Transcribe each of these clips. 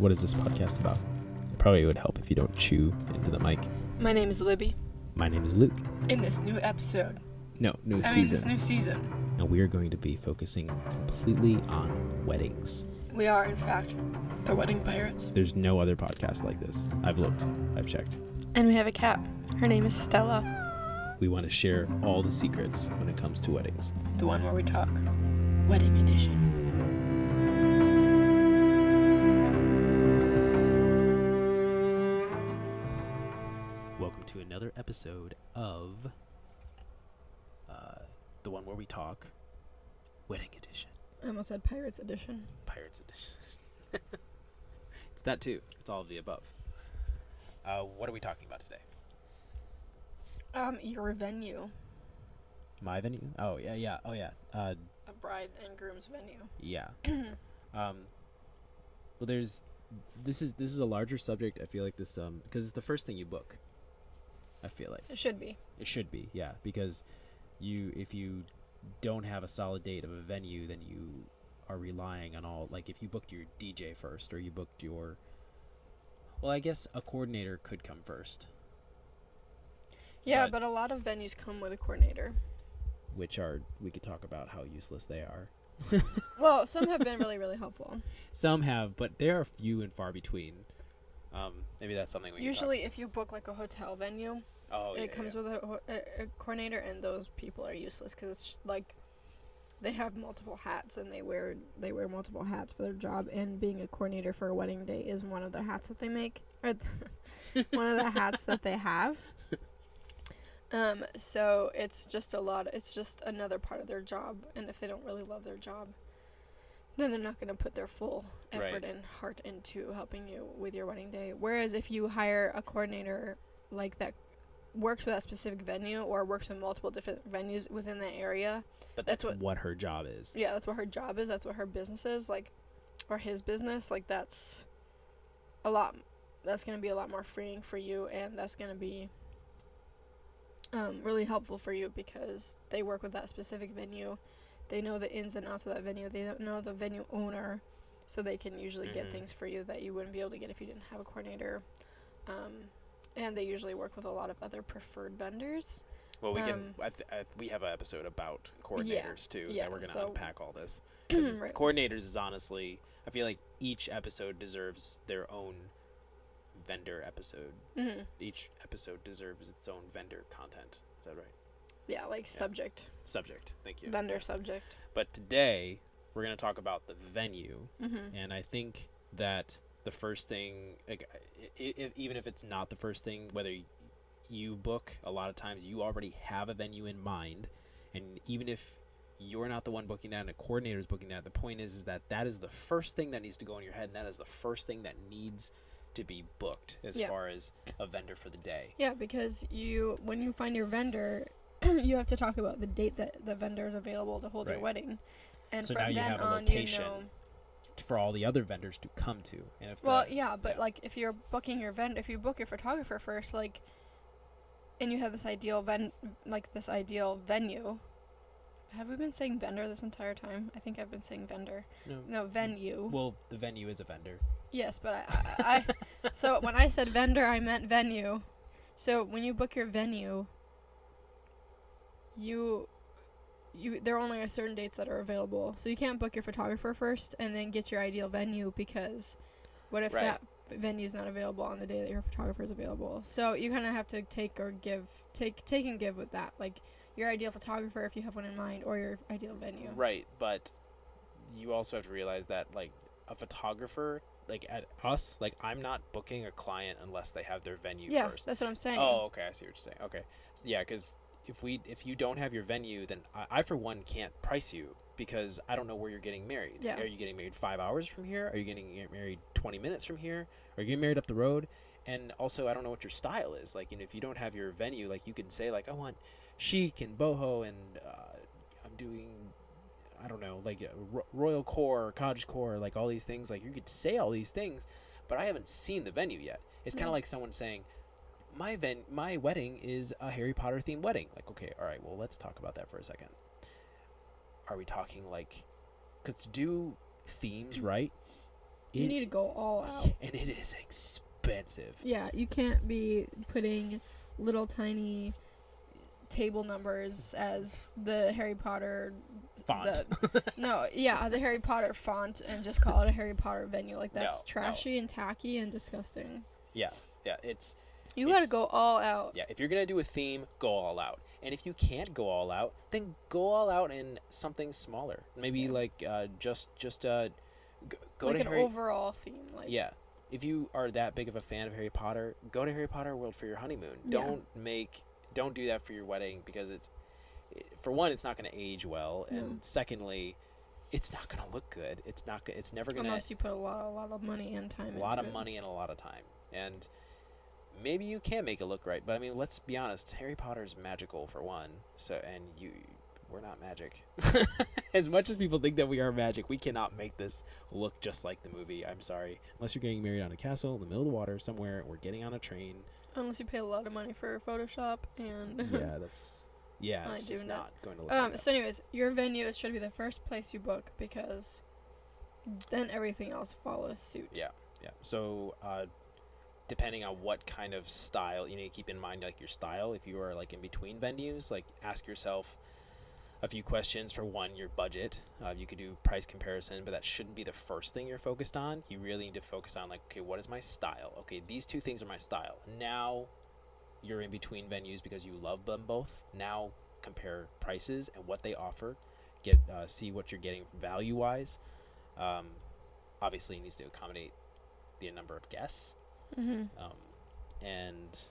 what is this podcast about? It probably would help if you don't chew into the mic. My name is Libby. My name is Luke. In this new episode. Season. This new season. And we are going to be focusing completely on weddings. We are, in fact, the Wedding Pirates. There's no other podcast like this. I've looked. I've checked. And we have a cat. Her name is Stella. We want to share all the secrets when it comes to weddings. The one where we talk. Wedding edition. Welcome to another episode of the one where we talk Wedding Edition. I almost said Pirates edition. Pirates Edition. It's that too. It's all of the above. What are we talking about today? Your venue. My venue? Oh, yeah. Oh, yeah. A bride and groom's venue. Yeah. Well, this is a larger subject. I feel like this because it's the first thing you book. I feel like It should be. it should be, yeah, because if you don't have a solid date of a venue, then you are relying on all, like, if you booked your DJ first, or you booked your, well, I guess a coordinator could come first, Yeah, but a lot of venues come with a coordinator. which we could talk about how useless they are. Well, some have been really, really helpful. Some have, but they are few and far between. Maybe that's something we Usually, if you book like a hotel venue, can it comes with a coordinator, and those people are useless because it's like they have multiple hats and they wear multiple hats for their job. And being a coordinator for a wedding day is one of the hats that they make, or one of the hats that they have. So it's just it's just another part of their job, and if they don't really love their job, then they're not going to put their full effort and heart into helping you with your wedding day. Whereas if you hire a coordinator like that works with that specific venue or works with multiple different venues within that area, but that's what her job is. Yeah, that's what her job is. That's what her business is, like, or his business. Like, that's going to be a lot more freeing for you, and that's going to be really helpful for you because they work with that specific venue. They know the ins and outs of that venue. They don't know the venue owner, so they can usually get things for you that you wouldn't be able to get if you didn't have a coordinator. And they usually work with a lot of other preferred vendors. Well, we can. We have an episode about coordinators too. Yeah, that we're gonna unpack all this. Because coordinators is honestly, I feel like each episode deserves their own vendor episode. Mm-hmm. Each episode deserves its own vendor content. Is that right? Yeah, like subject. Subject. Thank you. Vendor subject. But today we're gonna talk about the venue, Mm-hmm. and I think that the first thing, like, even if it's not the first thing, whether you book, a lot of times you already have a venue in mind, and even if you're not the one booking that and a coordinator is booking that, the point is that is the first thing that needs to go in your head, and that is the first thing that needs to be booked as far as a vendor for the day. Yeah, because when you find your vendor, you have to talk about the date that the vendor is available to hold your wedding, and so from now you then have a on, location for all the other vendors to come to. And if like if you're booking your vendor, if you book your photographer first, like, and you have this ideal venue. Have we been saying vendor this entire time? I think I've been saying vendor. No, venue. Well, the venue is a vendor. Yes, but I so when I said vendor, I meant venue. So when you book your venue, there are only a certain dates that are available. So you can't book your photographer first and then get your ideal venue, because what if that venue is not available on the day that your photographer is available? So you kind of have to take and give with that, like your ideal photographer if you have one in mind, or your ideal venue. Right, but you also have to realize that, like, a photographer, like at us, like, I'm not booking a client unless they have their venue first. Yeah, that's what I'm saying. Oh, okay, I see what you're saying. Okay, so, yeah, because if you don't have your venue, then I for one can't price you, because I don't know where you're getting married. Yeah. Are you getting married 5 hours from here? Are you getting married 20 minutes from here? Are you getting married up the road? And also, I don't know what your style is. Like, if you don't have your venue, like, you can say, like, I want chic and boho, and I'm doing, I don't know, like, royal core or cottage core, like, all these things. Like, you could say all these things, but I haven't seen the venue yet. It's kind of like someone saying, my wedding is a Harry Potter themed wedding. Like, okay, all right, well, let's talk about that for a second. Are we talking, like, because to do themes right, You need to go all out. And it is expensive. Yeah, you can't be putting little tiny table numbers as the Harry Potter Font. The Harry Potter font and just call it a Harry Potter venue. Like, that's trashy and tacky and disgusting. Yeah, you gotta go all out. Yeah, if you're gonna do a theme, go all out. And if you can't go all out, then go all out in something smaller. Maybe like go like to an overall theme. Like, yeah. If you are that big of a fan of Harry Potter, go to Harry Potter World for your honeymoon. Yeah. Don't do that for your wedding, because for one, it's not going to age well, and secondly, it's not going to look good. It's never going to, unless you put a lot of money and time into it. A lot of money and a lot of time. And maybe you can make it look right, but I mean, let's be honest, Harry Potter's magical for one. We're not magic. As much as people think that we are magic, we cannot make this look just like the movie. I'm sorry. Unless you're getting married on a castle in the middle of the water somewhere, or getting on a train. Unless you pay a lot of money for Photoshop and... it's just not going to look like that. So anyways, your venue should be the first place you book, because then everything else follows suit. Yeah. So, depending on what kind of style, you need to keep in mind, like, your style. If you are, like, in between venues, like, ask yourself a few questions. For one, your budget. You could do price comparison, but that shouldn't be the first thing you're focused on. You really need to focus on, like, okay, what is my style? Okay, these two things are my style. Now you're in between venues because you love them both. Now compare prices and what they offer. See what you're getting value-wise. Obviously, it needs to accommodate the number of guests. Mm-hmm. And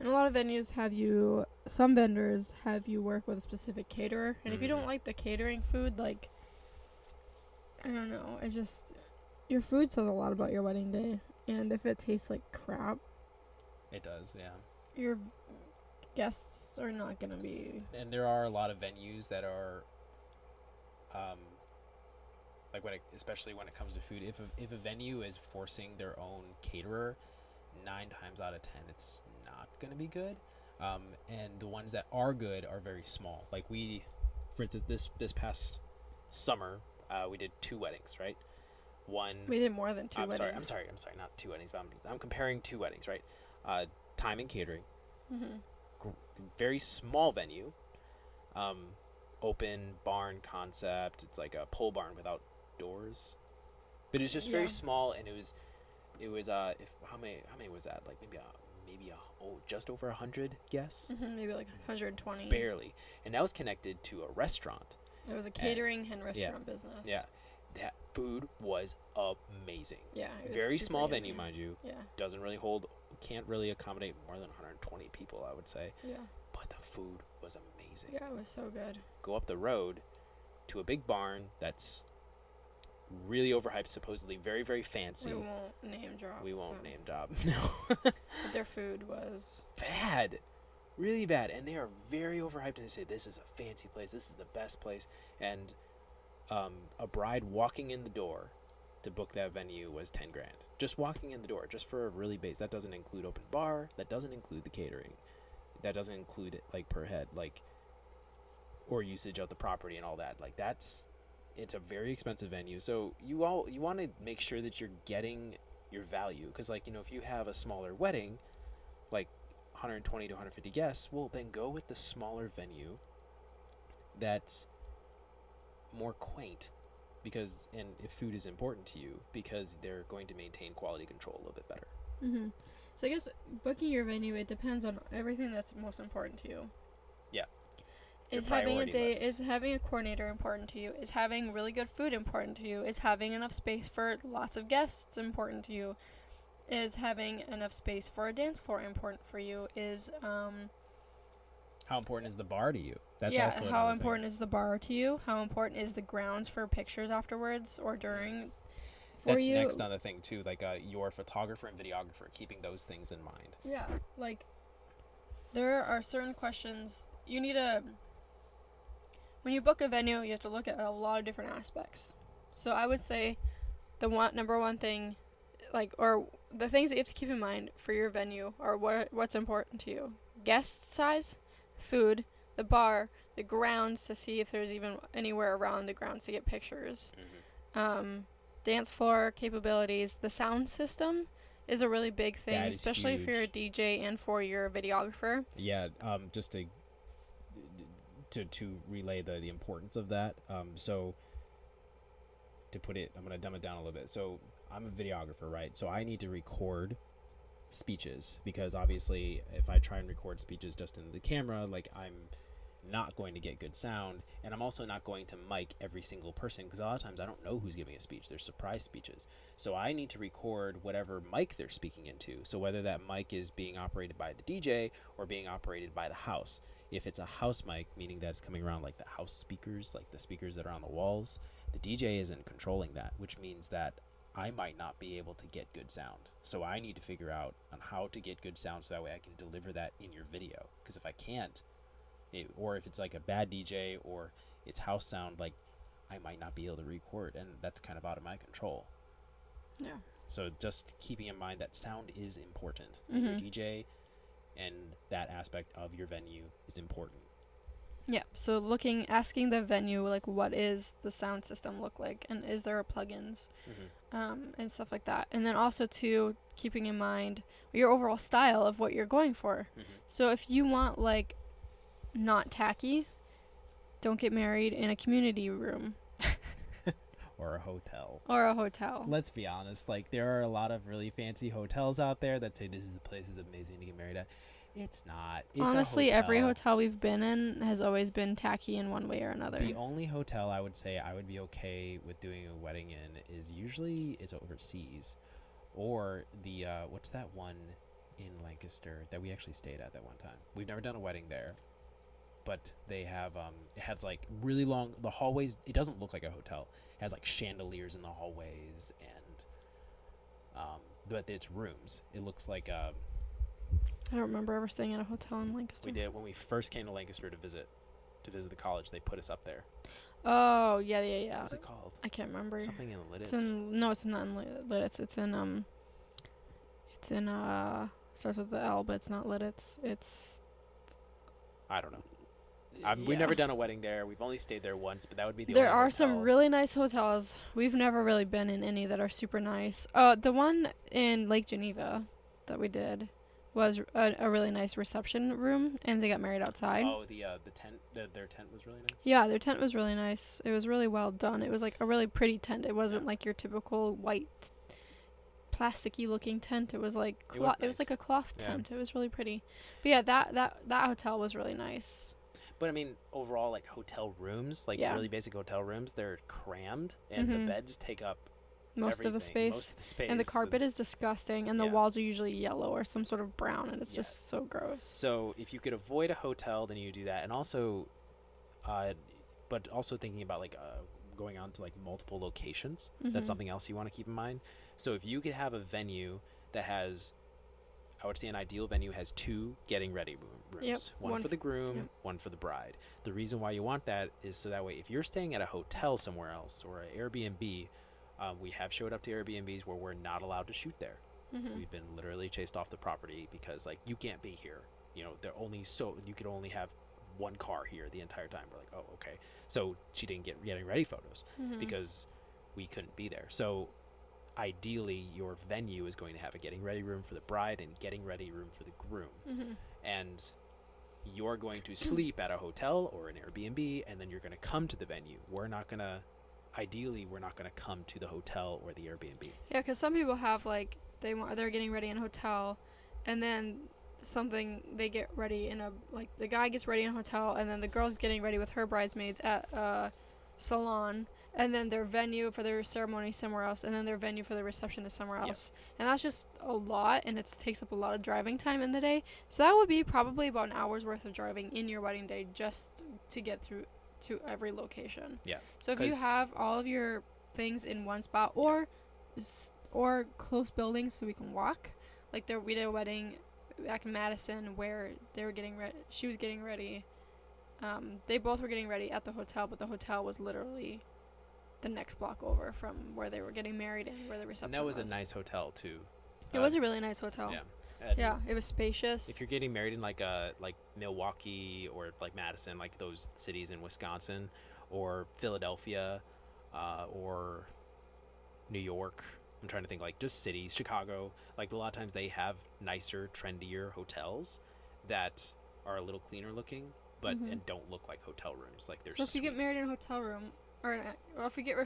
a lot of venues some vendors have you work with a specific caterer, and if you don't like the catering food, like, I don't know, it's just, your food says a lot about your wedding day, and if it tastes like crap, it does, yeah. Your guests are not gonna be. And there are a lot of venues that are, like, especially when it comes to food, if a venue is forcing their own caterer, 9 times out of 10 it's not going to be good. And the ones that are good are very small. Like, for instance, this past summer, we did 2 weddings, right? We did more than 2 weddings. I'm sorry, not 2 weddings, but I'm comparing 2 weddings, right? Time and catering. Mm-hmm. Very small venue. Open barn concept. It's like a pole barn without doors. But it's just very small, and it was how many was that? Like, maybe just over 100 guests. Mm-hmm, maybe like 120. Barely. And that was connected to a restaurant. It was a catering and restaurant business. Yeah. That food was amazing. Yeah. It was very small good. venue, mind you. Yeah. Can't really accommodate more than 120 people, I would say. Yeah. But the food was amazing. Yeah, it was so good. Go up the road to a big barn that's really overhyped, supposedly very, very fancy. We won't name drop. No. But their food was bad. Really bad. And they are very overhyped, and they say, this is a fancy place, this is the best place. And a bride walking in the door to book that venue was $10,000. Just walking in the door, just for a really base. That doesn't include open bar. That doesn't include the catering. That doesn't include it, like, per head, like, or usage of the property and all that. Like, it's a very expensive venue. So you want to make sure that you're getting your value, because, like, if you have a smaller wedding, like 120 to 150 guests, well, then go with the smaller venue that's more quaint, because, and if food is important to you, because they're going to maintain quality control a little bit better. Mm-hmm. So I guess booking your venue, it depends on everything that's most important to you. Yeah. Is having a coordinator important to you? Is having really good food important to you? Is having enough space for lots of guests important to you? Is having enough space for a dance floor important for you? Is how important is the bar to you? That's also how important is the bar to you? How important is the grounds for pictures afterwards or during? That's next on the thing too, like your photographer and videographer, keeping those things in mind. Yeah, like there are certain questions you need to. When you book a venue, you have to look at a lot of different aspects. So I would say the number one thing, or the things that you have to keep in mind for your venue are what's important to you: guest size, food, the bar, the grounds to see if there's even anywhere around the grounds to get pictures. Mm-hmm. dance floor capabilities. The sound system is a really big thing, That is especially if you're a huge. DJ and for your videographer. Yeah, just to relay the importance of that. So to put it, I'm gonna dumb it down a little bit. So I'm a videographer, right? So I need to record speeches because obviously, if I try and record speeches just in the camera, like I'm not going to get good sound, and I'm also not going to mic every single person because a lot of times I don't know who's giving a speech. There's surprise speeches, so I need to record whatever mic they're speaking into. So whether that mic is being operated by the DJ or being operated by the house. If it's a house mic, meaning that it's coming around like the house speakers, like the speakers that are on the walls, the DJ isn't controlling that, which means that I might not be able to get good sound. So I need to figure out on how to get good sound so that way I can deliver that in your video. Because if I can't, or if it's like a bad DJ or it's house sound, like I might not be able to record, and that's kind of out of my control. Yeah. So just keeping in mind that sound is important. And your DJ and that aspect of your venue is important. Yeah, so asking the venue, like, what is the sound system look like, and is there a plugins, and stuff like that. And then also, too, keeping in mind your overall style of what you're going for. So if you want, like, not tacky, don't get married in a community room. Or a hotel. Or a hotel. Let's be honest, like, there are a lot of really fancy hotels out there that say this is a place is amazing to get married at. It's not. It's honestly, a hotel. Every hotel we've been in has always been tacky in one way or another. The only hotel I would say I would be okay with doing a wedding in is usually overseas, or the what's that one in Lancaster that we actually stayed at that one time. We've never done a wedding there, but they have it has like really long the hallways. It doesn't look like a hotel. It has like chandeliers in the hallways, and but it's rooms. It looks like I don't remember ever staying at a hotel in Lancaster. we did when we first came to Lancaster to visit the college. They put us up there. Oh, yeah. What's it called? I can't remember. Something in Lidditz. It's not in Lidditz. It's in starts with the L, but it's not Lidditz. It's I don't know. We've never done a wedding there. We've only stayed there once, but that would be the There only are hotel. some really nice hotels. We've never really been in any that are super nice. The one in Lake Geneva that we did was a really nice reception room, and they got married outside. Oh, the tent. Their tent was really nice. Yeah, their tent was really nice. It was really well done. It was like a really pretty tent. It wasn't like your typical white, plasticky looking tent. It was like it was like a cloth tent. It was really pretty. But yeah, that hotel was really nice. But I mean, overall, like hotel rooms, like really basic hotel rooms, they're crammed, and the beds take up most of the space. And the carpet is disgusting, and the walls are usually yellow or some sort of brown, and it's just so gross. So if you could avoid a hotel, then you do that. And also, but also thinking about like going on to like multiple locations, that's something else you want to keep in mind. So if you could have a venue that has, I would say an ideal venue has 2 getting ready rooms. One for the groom, one for the bride. The reason why you want that is so that way if you're staying at a hotel somewhere else or an Airbnb, we have showed up to Airbnbs where we're not allowed to shoot there. We've been literally chased off the property because like you can't be here. You know, they're only you could only have one car here the entire time. We're like, oh, okay. So she didn't get getting ready photos because we couldn't be there. So ideally your venue is going to have a getting ready room for the bride and getting ready room for the groom. And you're going to sleep at a hotel or an Airbnb, and then you're going to come to the venue. Ideally, we're not going to come to the hotel or the Airbnb. Yeah, because some people have like they're getting ready in a hotel, and then they get ready in the guy gets ready in a hotel, and then the girl's getting ready with her bridesmaids at a salon, and then their venue for their ceremony somewhere else, and then their venue for the reception is somewhere else. And that's just a lot, and it takes up a lot of driving time in the day. So that would be probably about an hour's worth of driving in your wedding day just to get through to every location. Yeah. So if you have all of your things in one spot, or close buildings so we can walk, like we did a wedding back in Madison where they were getting ready. She was getting ready. They both were getting ready at the hotel, but the hotel was literally the next block over from where they were getting married and where the reception was. And that was a nice hotel too. It was a really nice hotel. Yeah. Yeah, it was spacious. If you're getting married in like Milwaukee or like Madison, like those cities in Wisconsin, or Philadelphia, or New York. I'm trying to think like just cities, Chicago. Like a lot of times they have nicer, trendier hotels that are a little cleaner looking, but and don't look like hotel rooms. Like they're So if you get married suites. in a hotel room, or if you get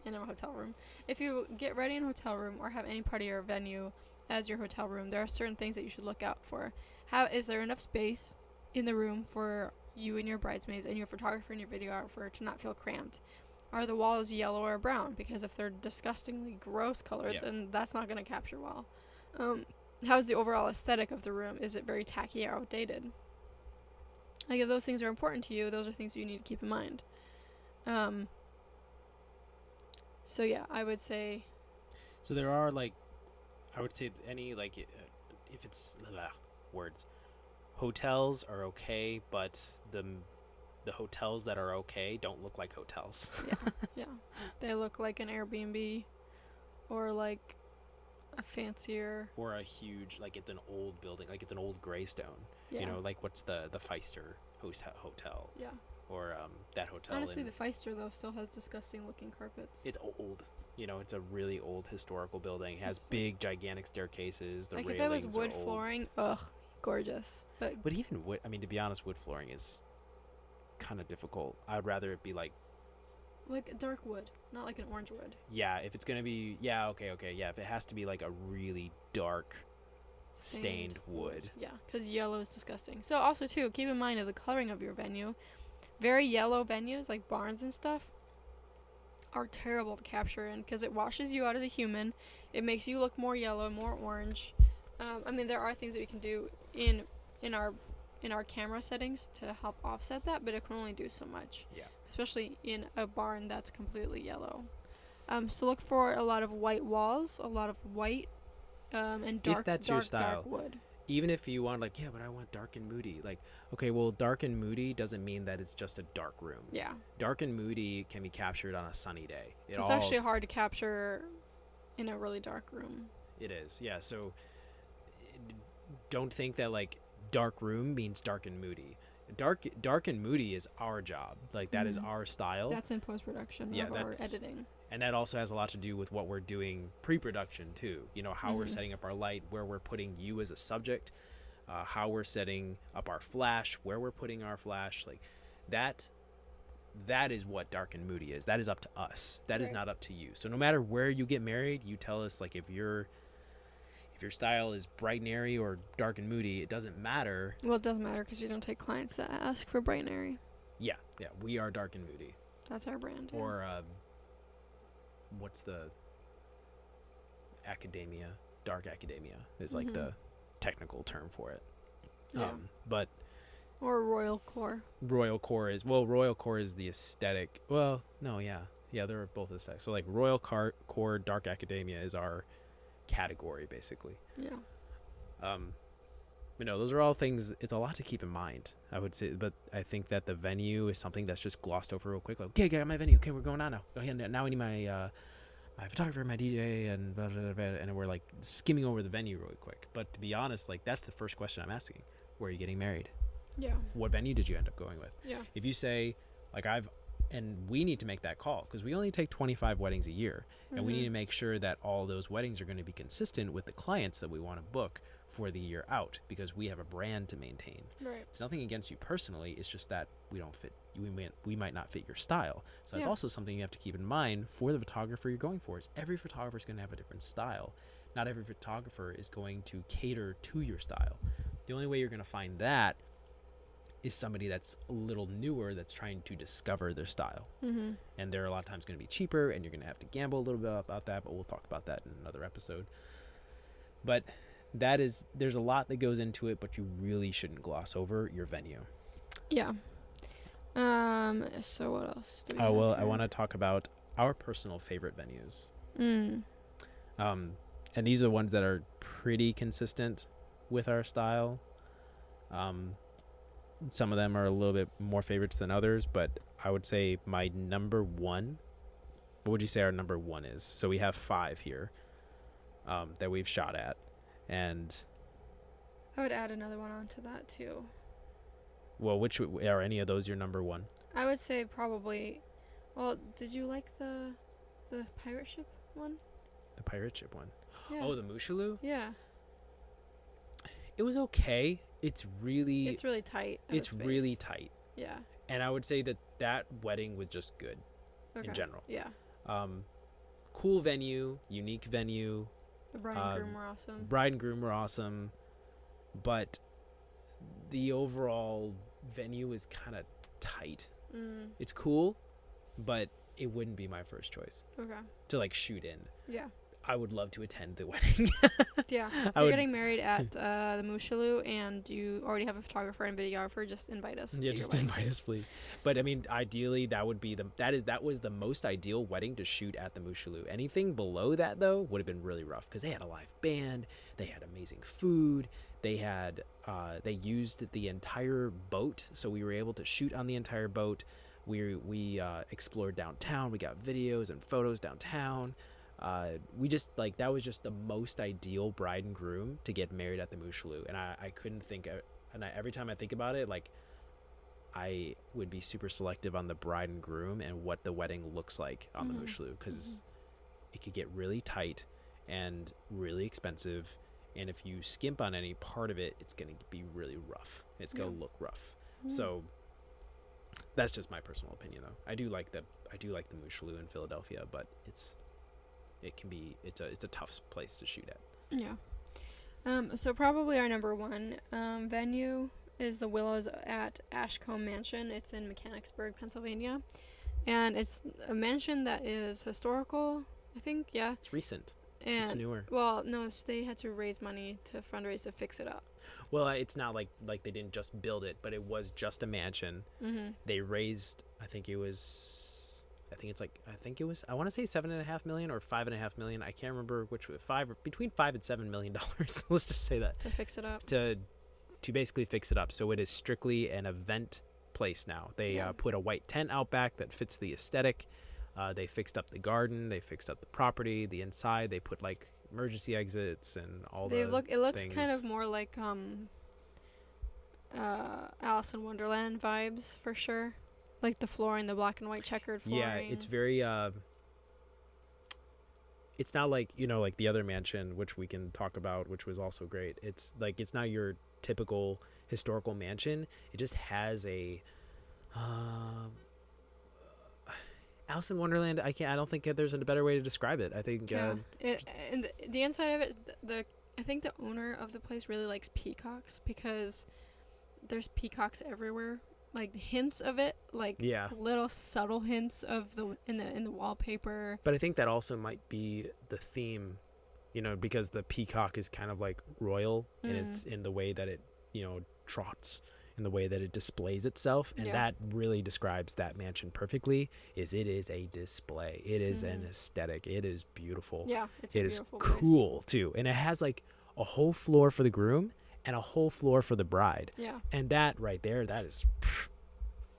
in a hotel room, if you get ready in a hotel room or have any part of your venue as your hotel room, there are certain things that you should look out for. How is there enough space in the room for you and your bridesmaids and your photographer and your videographer to not feel cramped? Are the walls yellow or brown? Because if they're disgustingly gross colored, Yeah. then that's not going to capture well. How's the overall aesthetic of the room? Is it very tacky or outdated? Like, if those things are important to you, those are things you need to keep in mind. So yeah, I would say. So there are like, I would say any like, if it's words, hotels are okay, but the hotels that are okay don't look like hotels. Yeah, they look like an Airbnb, or like a fancier. Or a huge, like it's an old building, like it's an old Greystone. Yeah. You know, like what's the Feister hotel, Yeah. or that hotel. Honestly, the Feister though still has disgusting looking carpets. It's old. You know, it's a really old historical building. It has It's big, gigantic staircases. The like railings if it was wood are old. flooring, ugh, gorgeous. But even wood, I mean, to be honest, wood flooring is kind of difficult. I'd rather it be like like dark wood, not like an orange wood. yeah, if it's gonna be okay, yeah, if it has to be like a really dark stained wood. Yeah, because yellow is disgusting. So also too, keep in mind of the coloring of your venue. Very yellow venues like barns and stuff are terrible to capture in because it washes you out as a human. It makes you look more yellow, more orange. I mean, there are things that we can do in our camera settings to help offset that, but it can only do so much. Yeah. Especially in a barn that's completely yellow. So look for a lot of white walls, a lot of white, and dark, If that's your style. dark wood. Even if you want, like, yeah, but I want dark and moody. Like, okay, well, dark and moody doesn't mean that it's just a dark room. Yeah. Dark and moody can be captured on a sunny day. It's actually hard to capture in a really dark room. It is, yeah. So don't think that like dark room means dark and moody. Dark and moody is our job. Like that is our style. That's in post production. Yeah, or that's editing. And that also has a lot to do with what we're doing pre-production too. You know, how we're setting up our light, where we're putting you as a subject, how we're setting up our flash, where we're putting our flash. Like that is what dark and moody is. That is up to us. That is not up to you. So no matter where you get married, you tell us like if your style is bright and airy or dark and moody, it doesn't matter. Well, it doesn't matter because we don't take clients that ask for bright and airy. Yeah, we are dark and moody. That's our brand. Yeah. Or what's the academia? Dark academia is like the technical term for it. Yeah. But or royal core. Royal core is the aesthetic. Well, no, yeah, they're both aesthetic. So like royal core, dark academia is our category basically. Yeah. But no, those are all things. It's a lot to keep in mind, I would say. But I think that the venue is something that's just glossed over real quick. Like, okay, I got my venue. Okay, we're going on now. Okay, now I need my photographer, my DJ, and blah, blah, blah, blah, and we're like skimming over the venue really quick. But to be honest, like that's the first question I'm asking. Where are you getting married? Yeah. What venue did you end up going with? Yeah. If you say, like and we need to make that call because we only take 25 weddings a year, and we need to make sure that all those weddings are going to be consistent with the clients that we want to book for the year out, because we have a brand to maintain. Right. It's nothing against you personally. It's just that we don't fit. We might not fit your style. So that's also something you have to keep in mind for the photographer you're going for. Is every photographer is going to have a different style. Not every photographer is going to cater to your style. The only way you're going to find that is somebody that's a little newer, that's trying to discover their style. And they're a lot of times going to be cheaper, and you're going to have to gamble a little bit about that, but we'll talk about that in another episode. But there's a lot that goes into it, but you really shouldn't gloss over your venue. Yeah. So what else do we Oh, well, I want to talk about our personal favorite venues. And these are ones that are pretty consistent with our style. Some of them are a little bit more favorites than others, but I would say my number one, what would you say our number one is? So we have 5 here that we've shot at. And I would add another one onto that too. Well, which are any of those your number one? I would say probably. Well, did you like the pirate ship one? The pirate ship one. Yeah. Oh, the Mushaloo? Yeah. It was okay. It's really tight. It's really tight. Yeah. And I would say that wedding was just good in general. Yeah. Cool venue, unique venue. The bride and groom were awesome. Bride and groom were awesome, but the overall venue is kind of tight. It's cool, but it wouldn't be my first choice. Okay. To like shoot in. Yeah. I would love to attend the wedding. Yeah. If you're getting married at the Mushaloo and you already have a photographer and videographer, just invite us. Yeah, just invite us, please. But I mean, ideally, that would be that was the most ideal wedding to shoot at the Mushaloo. Anything below that though would have been really rough because they had a live band, they had amazing food, they had they used the entire boat, so we were able to shoot on the entire boat. We explored downtown. We got videos and photos downtown. We just like that was just the most ideal bride and groom to get married at the Mushaloo, and I couldn't think of, and every time I think about it, like I would be super selective on the bride and groom and what the wedding looks like on the Mushaloo, because it could get really tight and really expensive, and if you skimp on any part of it, it's gonna be really rough. It's gonna look rough. So that's just my personal opinion, though. I do like the Mushaloo in Philadelphia, but it's a tough place to shoot at. Yeah. So probably our number one venue is the Willows at Ashcombe Mansion. It's in Mechanicsburg, Pennsylvania, and it's a mansion that is historical, I think. Yeah. It's recent. And it's newer. Well, no, they had to raise money to fundraise to fix it up. Well, it's not like they didn't just build it, but it was just a mansion. They raised, I think it was, I want to say $7.5 million or $5.5 million. I can't remember which, between $5 and $7 million. Let's just say that to fix it up. To basically fix it up, so it is strictly an event place now. They put a white tent out back that fits the aesthetic. They fixed up the garden. They fixed up the property, the inside. They put like emergency exits and all It looks things. kind of more like Alice in Wonderland vibes for sure. Like the flooring, the black and white checkered flooring. Yeah, it's very it's not like, like the other mansion, which we can talk about, which was also great. It's like, it's not your typical historical mansion. It just has a Alice in Wonderland. I don't think there's a better way to describe it. I think and the inside of it, I think the owner of the place really likes peacocks because there's peacocks everywhere. Like hints of it, like little subtle hints of in the wallpaper. But I think that also might be the theme, because the peacock is kind of like royal, and it's in the way that it, trots, in the way that it displays itself, and that really describes that mansion perfectly. It is a display. It is an aesthetic. It is beautiful. Yeah, it is cool too, and it has like a whole floor for the groom and a whole floor for the bride. Yeah. And that right there, that is,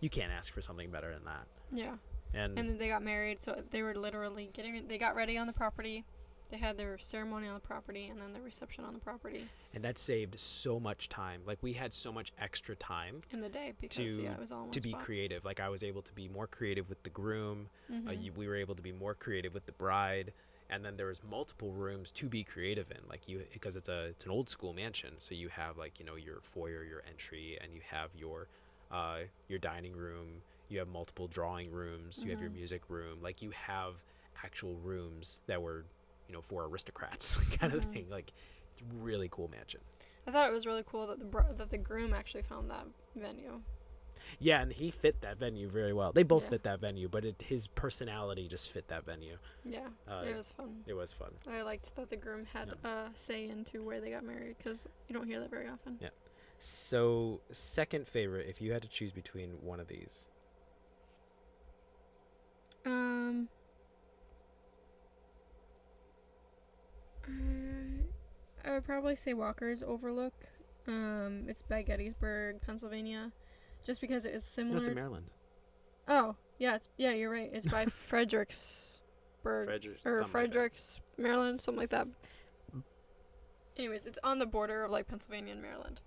you can't ask for something better than that. Yeah. And then they got married, so they were literally they got ready on the property. They had their ceremony on the property and then the reception on the property. And that saved so much time. Like we had so much extra time in the day because it was all in one to be spot. creative. Like I was able to be more creative with the groom. We were able to be more creative with the bride. And then there was multiple rooms to be creative in, like because it's an old school mansion. So you have like, your foyer, your entry, and you have your dining room. You have multiple drawing rooms. You have your music room. Like you have actual rooms that were, for aristocrats kind of thing. Like it's a really cool mansion. I thought it was really cool that the groom actually found that venue. Yeah, and he fit that venue very well. They both fit that venue, but his personality just fit that venue. Yeah, it was fun. It was fun. I liked that the groom had a say into where they got married because you don't hear that very often. Yeah. So, second favorite, if you had to choose between one of these. I would probably say Walker's Overlook. It's by Gettysburg, Pennsylvania. Just because it is similar. No, it's in Maryland. Oh, yeah, you're right. It's by Fredericksburg Fredericks, Maryland, something like that. Anyways, it's on the border of like Pennsylvania and Maryland.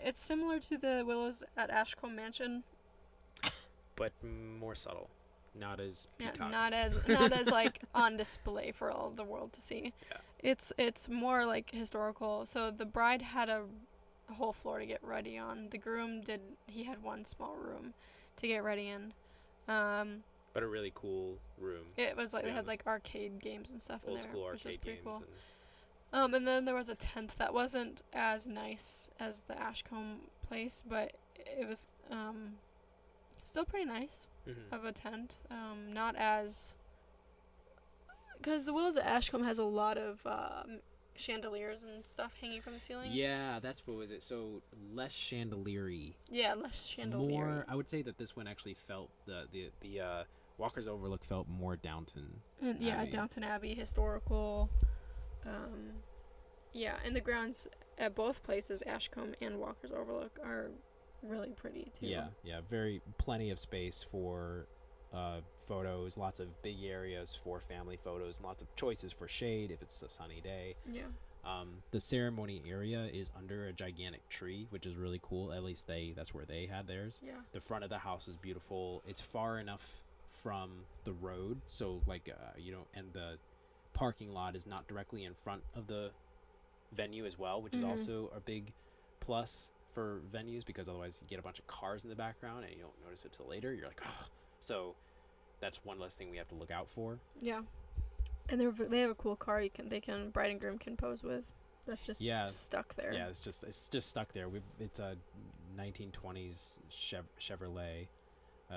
It's similar to the Willows at Ashcombe Mansion, but more subtle. Not as Yeah, peacock. not as like on display for all of the world to see. Yeah. It's more like historical. So the bride had a whole floor to get ready on. The groom he had one small room to get ready in. But a really cool room. It was like they had like arcade games and stuff in there. Old school which was arcade pretty games. Cool. And then there was a tent that wasn't as nice as the Ashcombe place, but it was still pretty nice of a tent. Not as, because the Willows at Ashcombe has a lot of chandeliers and stuff hanging from the ceilings. Yeah, that's what was it. So less chandelier-y. Yeah, less chandelier. More, I would say that this one actually felt the Walker's Overlook felt more Downton. Yeah, Abbey. Downton Abbey, historical. Yeah, and the grounds at both places, Ashcombe and Walker's Overlook, are really pretty too. Yeah, plenty of space for photos, lots of big areas for family photos, lots of choices for shade if it's a sunny day. Yeah. The ceremony area is under a gigantic tree, which is really cool. At least that's where they had theirs. Yeah. The front of the house is beautiful. It's far enough from the road, so like and the parking lot is not directly in front of the venue as well, which is also a big plus for venues, because otherwise you get a bunch of cars in the background and you don't notice it till later. You're like, oh. So that's one less thing we have to look out for. Yeah. And they have a cool car bride and groom can pose with. That's just stuck there. Yeah, it's just stuck there. It's a 1920s Chevrolet.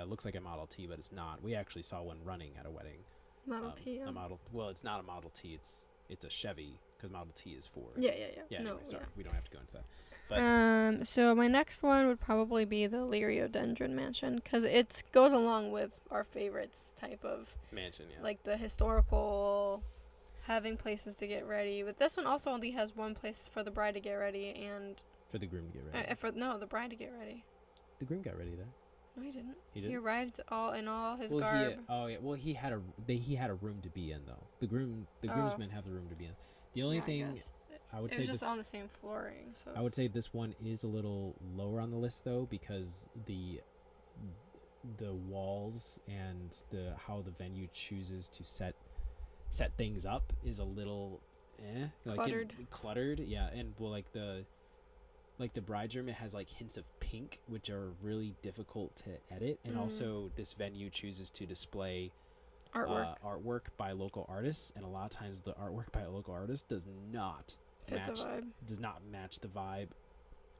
Looks like a Model T, but it's not. We actually saw one running at a wedding. Model T. Yeah. Well, it's not a Model T. It's a Chevy, because Model T is Ford. Yeah. Anyway, sorry, we don't have to go into that. But so my next one would probably be the Liriodendron Mansion, because it goes along with our favorites type of mansion, yeah. Like the historical, having places to get ready. But this one also only has one place for the bride to get ready and for the groom to get ready. The bride to get ready. The groom got ready there. No, he didn't. He arrived in all his garb. He had a room to be in though. The groomsmen have the room to be in. The only thing I would say it was just on the same flooring. So I would say this one is a little lower on the list though, because the walls and how the venue chooses to set things up is a little cluttered. Yeah, and the bride's room, it has like hints of pink, which are really difficult to edit, and also this venue chooses to display artwork by local artists, and a lot of times the artwork by a local artist does not match the vibe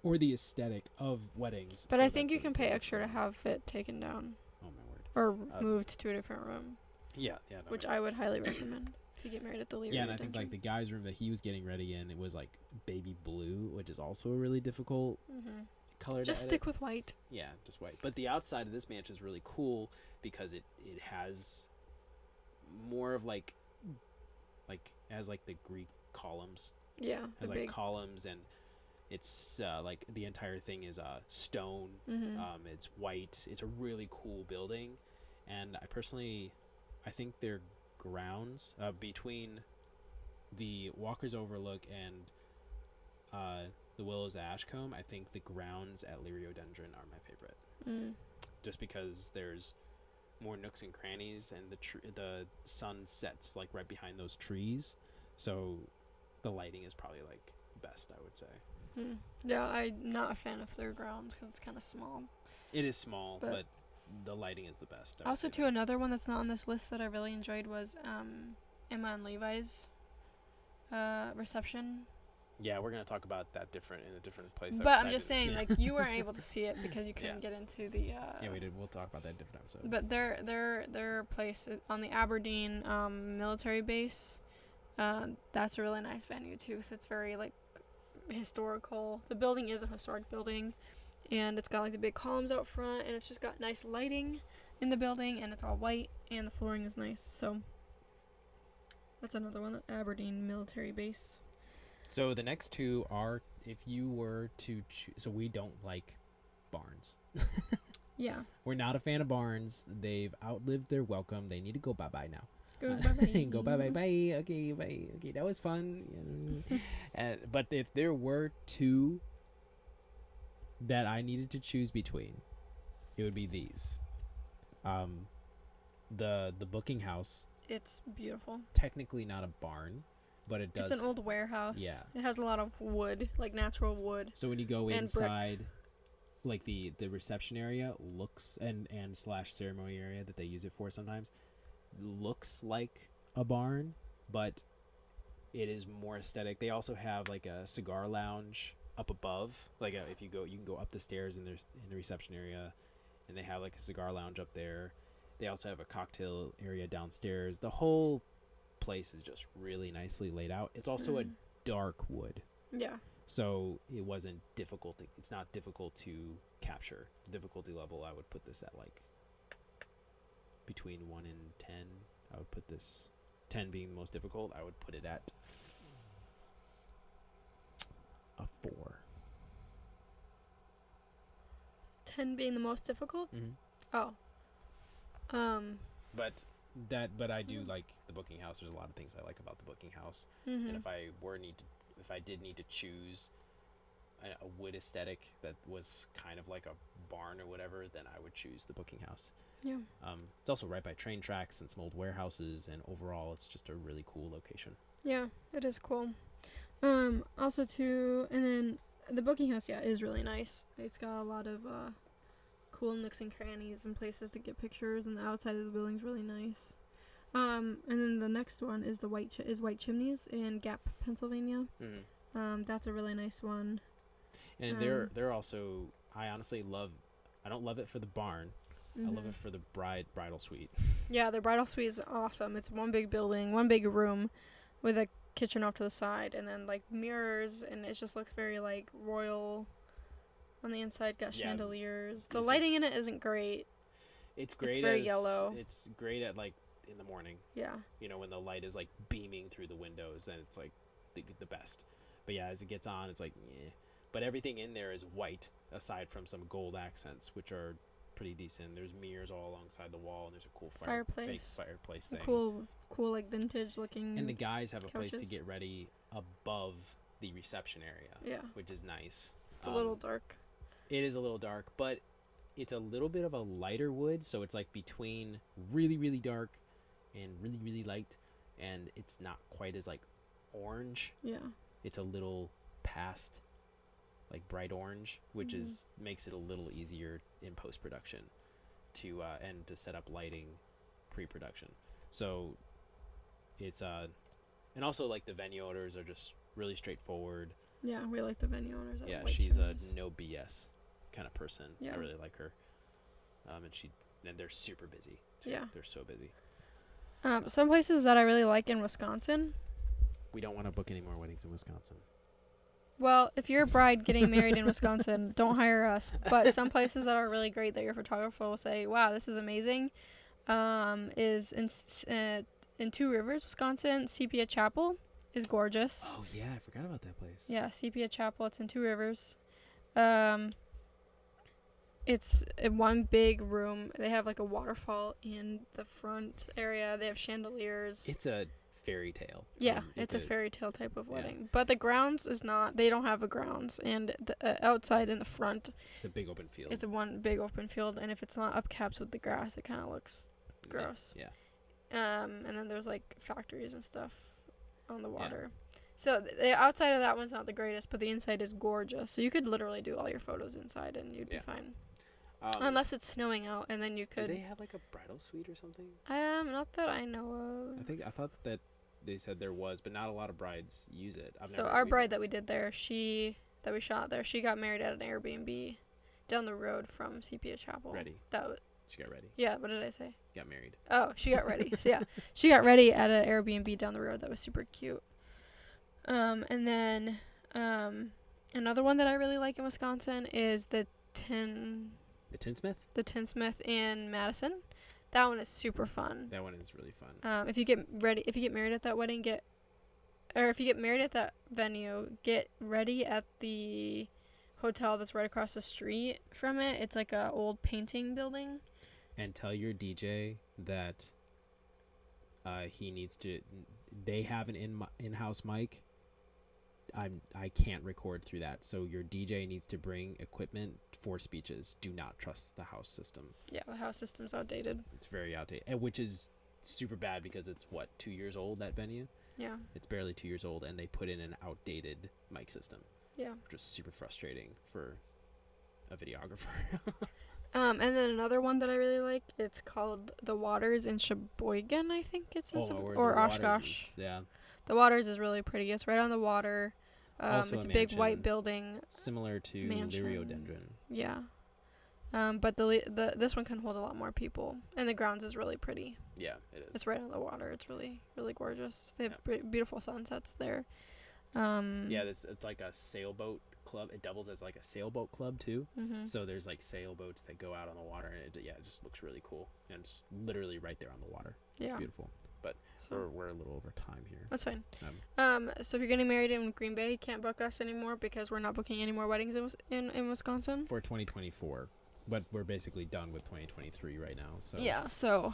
or the aesthetic of weddings. But I think you can pay extra to have it taken down. Oh my word! Or moved to a different room. Yeah. Which I would highly recommend if you get married at the Liriodendron. Yeah, and I think like the guy's room that he was getting ready in, it was like baby blue, which is also a really difficult color. Just stick with white. Yeah, just white. But the outside of this mansion is really cool because it has more of like it has like the Greek columns. Yeah, it has like columns, and it's like the entire thing is stone. It's white. It's a really cool building, and I think their grounds between the Walker's Overlook and the Willows at Ashcombe, I think the grounds at Liriodendron are my favorite. Just because there's more nooks and crannies, and the sun sets like right behind those trees, so the lighting is probably like best, I would say. Yeah, I'm not a fan of their grounds because it's kind of small. It is small, but the lighting is the best. Also, too, another one that's not on this list that I really enjoyed was Emma and Levi's reception. Yeah, we're gonna talk about that in a different place. But I'm just saying, like, you weren't able to see it because you couldn't get into the. Yeah, we did. We'll talk about that in a different episode. But their place on the Aberdeen military base, that's a really nice venue too. So it's very like historical. The building is a historic building, and it's got like the big columns out front, and it's just got nice lighting in the building, and it's all white, and the flooring is nice. So that's another one, Aberdeen military base. So the next two are, if you were to choose, so we don't like barns. Yeah. We're not a fan of barns. They've outlived their welcome. They need to go bye-bye now. Go bye-bye. Go bye-bye. Okay, bye. Okay, that was fun. But if there were two that I needed to choose between, it would be these. the booking house, It's beautiful. technically not a barn, but it does. It's an old warehouse. Yeah. It has a lot of wood, like natural wood. So when you go and inside, like the reception area looks and slash ceremony area that they use it for sometimes looks like a barn, but it is more aesthetic. They also have like a cigar lounge up above. Like if you go, you can go up the stairs in the reception area, and they have like a cigar lounge up there. They also have a cocktail area downstairs. The whole place is just really nicely laid out. It's also a dark wood. Yeah. So it wasn't difficult. It's not difficult to capture. The difficulty level, I would put this at like between 1 and 10. I would put this 10 being the most difficult. I would put it at a 4. 10 being the most difficult? Mm-hmm. Oh. But I do like the booking house. There's a lot of things I like about the booking house. Mm-hmm. And if I did need to choose a wood aesthetic that was kind of like a barn or whatever, then I would choose the booking house. Yeah. It's also right by train tracks and some old warehouses, and overall it's just a really cool location. Yeah, it is cool. Also too, and then the booking house, is really nice. It's got a lot of cool nooks and crannies and places to get pictures, and the outside of the building's really nice. And then the next one is the White Chimneys in Gap, Pennsylvania. Mm-hmm. That's a really nice one. And they're also, I honestly love. I don't love it for the barn. Mm-hmm. I love it for the bridal suite. Yeah, their bridal suite is awesome. It's one big building, one big room, with a kitchen off to the side, and then like mirrors, and it just looks very like royal. On the inside, got chandeliers. The lighting in it isn't great. It's great. It's very yellow. It's great at like in the morning. Yeah. You know, when the light is like beaming through the windows, then it's like the best. But yeah, as it gets on, it's like, yeah. But everything in there is white, aside from some gold accents, which are pretty decent. There's mirrors all alongside the wall, and there's a cool fake fireplace thing. Cool like vintage looking. And the guys have a place to couches. get ready above the reception area. Yeah. Which is nice. It's a little dark. It is a little dark, but it's a little bit of a lighter wood, so it's like between really, really dark and really, really light, and it's not quite as like orange. Yeah. It's a little past like bright orange, which is makes it a little easier in post-production to and to set up lighting pre-production. So it's and also like the venue owners are just really straightforward. Yeah, we like the venue owners. Yeah, she's a no BS kind of person. Yeah. I really like her. And they're super busy too. Yeah. They're so busy. Some places that I really like in Wisconsin. We don't want to book any more weddings in Wisconsin. Well, if you're a bride getting married in Wisconsin, don't hire us. But some places that are really great that your photographer will say, "Wow, this is amazing," is in Two Rivers, Wisconsin. Sepia Chapel is gorgeous. Oh yeah, I forgot about that place. Yeah, Sepia Chapel. It's in Two Rivers. It's in one big room. They have like a waterfall in the front area. They have chandeliers. It's a fairy tale. Yeah, it's a fairy tale type of wedding. But the grounds is not. They don't have a grounds, and the outside in the front. It's a big open field. It's a one big open field, and if it's not upcapped with the grass, it kind of looks gross. Yeah. And then there's like factories and stuff on the water. Yeah. So the outside of that one's not the greatest, but the inside is gorgeous. So you could literally do all your photos inside, and you'd be fine. Unless it's snowing out, and then you could. Do they have like a bridal suite or something? Not that I know of. I thought that they said there was, but not a lot bride that we did there, that we shot there, she got married at an Airbnb down the road from Sepia Chapel. She got ready. Yeah, what did I say? Got married. Oh, she got ready. So yeah, she got ready at an Airbnb down the road that was super cute. And then another one that I really like in Wisconsin is the Tinsmith? The Tinsmith in Madison. That one is super fun. That one is really fun. If you get married at that wedding, if you get married at that venue, get ready at the hotel that's right across the street from it. It's like a old painting building. And tell your DJ that he needs to. They have an in-house mic. I can't record through that. So your DJ needs to bring equipment for speeches. Do not trust the house system. Yeah, the house system's outdated. It's very outdated, and which is super bad because it's 2 years old, that venue. Yeah. It's barely 2 years old, and they put in an outdated mic system. Yeah. Which was super frustrating for a videographer. And then another one that I really like, it's called The Waters in Sheboygan, I think it's in or Oshkosh. Yeah. The Waters is really pretty. It's right on the water. Also it's a big white building. Similar to Liriodendron. Yeah. But this one can hold a lot more people, and the grounds is really pretty. Yeah, it is. It's right on the water. It's really, really gorgeous. They have beautiful sunsets there. Yeah, it's like a sailboat club. It doubles as like a sailboat club too. Mm-hmm. So there's like sailboats that go out on the water, and it just looks really cool. And it's literally right there on the water. Yeah. It's beautiful. But we're a little over time here. That's fine. So if you're getting married in Green Bay, you can't book us anymore because we're not booking any more weddings in Wisconsin for 2024. But we're basically done with 2023 right now. So yeah. So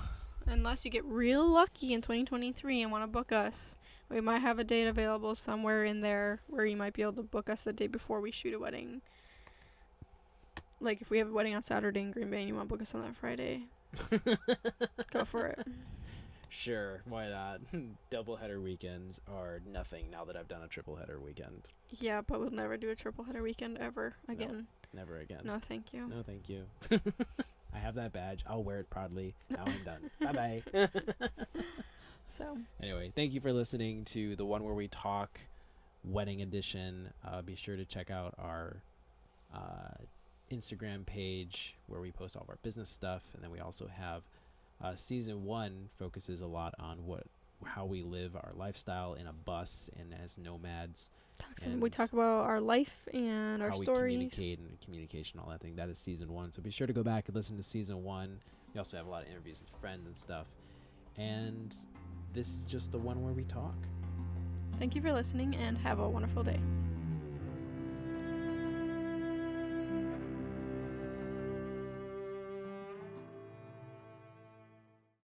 unless you get real lucky in 2023 and want to book us, we might have a date available somewhere in there where you might be able to book us the day before we shoot a wedding. Like if we have a wedding on Saturday in Green Bay and you want to book us on that Friday, go for it. Sure, why not? Doubleheader weekends are nothing now that I've done a tripleheader weekend. Yeah, but we'll never do a tripleheader weekend ever again. No, never again. No, thank you. No, thank you. I have that badge. I'll wear it proudly. Now I'm done. Bye-bye. So anyway, thank you for listening to the one where we talk wedding edition. Be sure to check out our Instagram page where we post all of our business stuff, and then we also have season 1 focuses a lot on how we live our lifestyle in a bus and as nomads. We talk about our life and our stories. How we communicate and communication, all that thing. That is season 1. So be sure to go back and listen to season 1. We also have a lot of interviews with friends and stuff. And this is just the one where we talk. Thank you for listening and have a wonderful day.